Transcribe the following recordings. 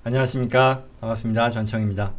안녕하십니까. 반갑습니다. 전청입니다.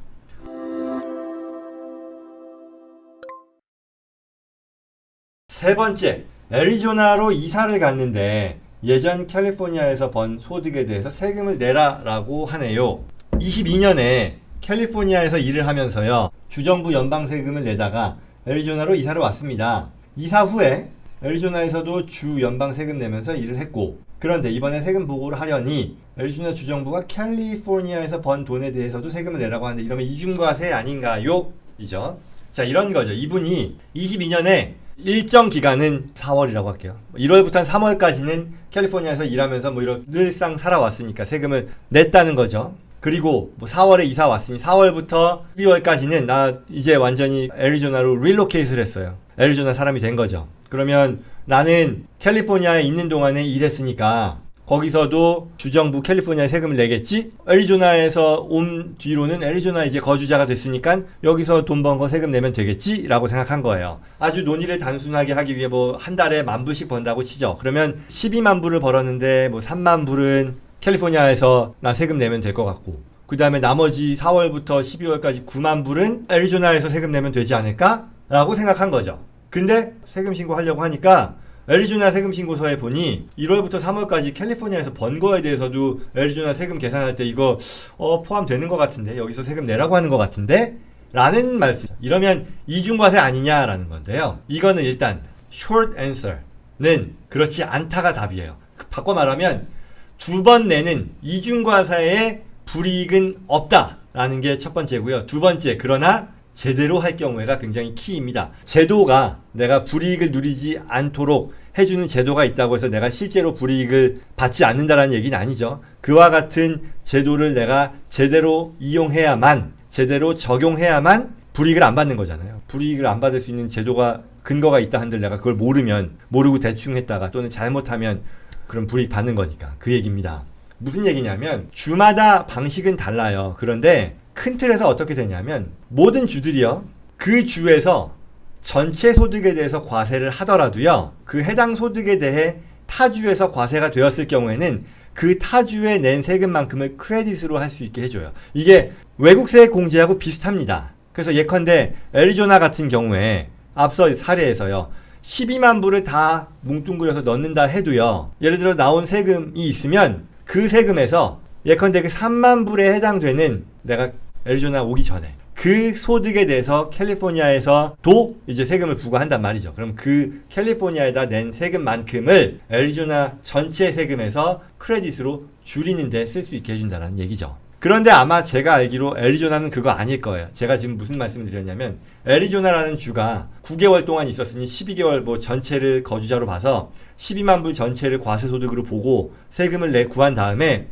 세 번째, 애리조나로 이사를 갔는데 예전 캘리포니아에서 번 소득에 대해서 세금을 내라 라고 하네요. 22년에 캘리포니아에서 일을 하면서요, 주정부 연방 세금을 내다가 애리조나로 이사를 왔습니다. 이사 후에 애리조나에서도 주 연방 세금 내면서 일을 했고, 그런데 이번에 세금 보고를 하려니 애리조나 주정부가 캘리포니아에서 번 돈에 대해서도 세금을 내라고 하는데, 이러면 이중과세 아닌가요? 이죠. 자, 이런 거죠. 이분이 22년에 일정 기간은 4월이라고 할게요. 1월부터 한 3월까지는 캘리포니아에서 일하면서 늘상 살아왔으니까 세금을 냈다는 거죠. 그리고 4월에 이사 왔으니 4월부터 12월까지는 나 이제 완전히 애리조나로 릴로케이트를 했어요. 애리조나 사람이 된 거죠. 그러면 나는 캘리포니아에 있는 동안에 일했으니까 거기서도 주정부 캘리포니아에 세금을 내겠지? 애리조나에서 온 뒤로는 애리조나 이제 거주자가 됐으니까 여기서 돈 번 거 세금 내면 되겠지? 라고 생각한 거예요. 아주 논의를 단순하게 하기 위해 한 달에 10,000불씩 번다고 치죠. 그러면 12만 불을 벌었는데 3만 불은 캘리포니아에서 나 세금 내면 될 것 같고, 그 다음에 나머지 4월부터 12월까지 9만 불은 애리조나에서 세금 내면 되지 않을까? 라고 생각한 거죠. 근데 세금 신고하려고 하니까 애리조나 세금 신고서에 보니 1월부터 3월까지 캘리포니아에서 번 거에 대해서도 애리조나 세금 계산할 때 이거 포함되는 것 같은데, 여기서 세금 내라고 하는 것 같은데? 라는 말씀. 이러면 이중과세 아니냐라는 건데요. 이거는 일단 short answer는 그렇지 않다가 답이에요. 바꿔 말하면 두 번 내는 이중과세의 불이익은 없다라는 게 첫 번째고요. 두 번째, 그러나 제대로 할 경우에가 굉장히 키입니다. 제도가 내가 불이익을 누리지 않도록 해주는 제도가 있다고 해서 내가 실제로 불이익을 받지 않는다라는 얘기는 아니죠. 그와 같은 제도를 내가 제대로 이용해야만, 제대로 적용해야만 불이익을 안 받는 거잖아요. 불이익을 안 받을 수 있는 제도가, 근거가 있다 한들 내가 그걸 모르고 대충 했다가 또는 잘못하면 그럼 불이익 받는 거니까 그 얘기입니다. 무슨 얘기냐면 주마다 방식은 달라요. 그런데 큰 틀에서 어떻게 되냐면 모든 주들이요, 그 주에서 전체 소득에 대해서 과세를 하더라도요, 그 해당 소득에 대해 타주에서 과세가 되었을 경우에는 그 타주에 낸 세금만큼을 크레딧으로 할 수 있게 해줘요. 이게 외국세 공제하고 비슷합니다. 그래서 예컨대 애리조나 같은 경우에 앞서 사례에서요, 12만 불을 다 뭉뚱그려서 넣는다 해도요, 예를 들어 나온 세금이 있으면 그 세금에서 예컨대 그 3만 불에 해당되는, 내가 애리조나 오기 전에 그 소득에 대해서 캘리포니아에서도 이제 세금을 부과한단 말이죠. 그럼 그 캘리포니아에다 낸 세금만큼을 애리조나 전체 세금에서 크레딧으로 줄이는 데 쓸 수 있게 해준다는 얘기죠. 그런데 아마 제가 알기로 애리조나는 그거 아닐 거예요. 제가 지금 무슨 말씀을 드렸냐면, 애리조나라는 주가 9개월 동안 있었으니 12개월 전체를 거주자로 봐서 12만 불 전체를 과세소득으로 보고 세금을 구한 다음에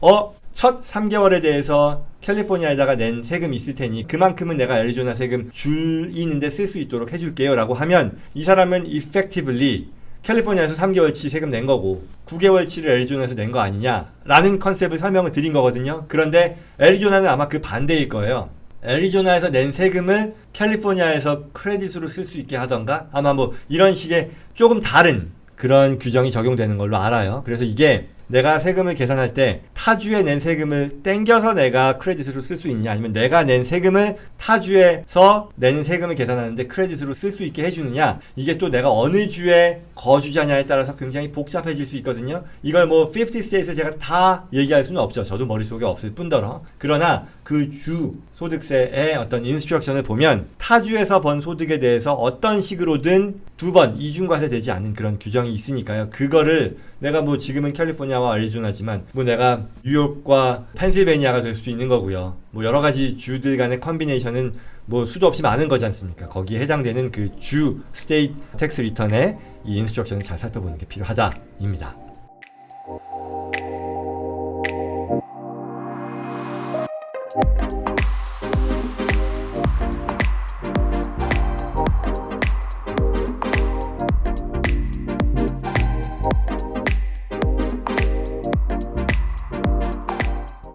첫 3개월에 대해서 캘리포니아에다가 낸 세금이 있을 테니 그만큼은 내가 애리조나 세금 줄이는데 쓸 수 있도록 해줄게요 라고 하면, 이 사람은 effectively 캘리포니아에서 3개월치 세금 낸 거고 9개월치를 애리조나에서 낸 거 아니냐라는 컨셉을 설명을 드린 거거든요. 그런데 애리조나는 아마 그 반대일 거예요. 애리조나에서 낸 세금을 캘리포니아에서 크레딧으로 쓸 수 있게 하던가, 아마 이런 식의 조금 다른 그런 규정이 적용되는 걸로 알아요. 그래서 이게 내가 세금을 계산할 때 타주에 낸 세금을 땡겨서 내가 크레딧으로 쓸 수 있냐, 아니면 내가 낸 세금을 타주에서 내는 세금을 계산하는데 크레딧으로 쓸 수 있게 해주느냐, 이게 또 내가 어느 주에 거주자냐에 따라서 굉장히 복잡해질 수 있거든요. 이걸 50state에서 제가 다 얘기할 수는 없죠. 저도 머릿속에 없을 뿐더러. 그러나 그 주 소득세의 어떤 인스트럭션을 보면 타주에서 번 소득에 대해서 어떤 식으로든 두 번 이중과세 되지 않는 그런 규정이 있으니까요. 그거를 내가 지금은 캘리포니아와 애리조나지만 내가 뉴욕과 펜실베니아가 될 수도 있는 거고요. 여러 가지 주들 간의 컨비네이션은 수도 없이 많은 거지 않습니까? 거기에 해당되는 그 주 스테이트 텍스 리턴의 이 인스트럭션을 잘 살펴보는 게 필요하다입니다.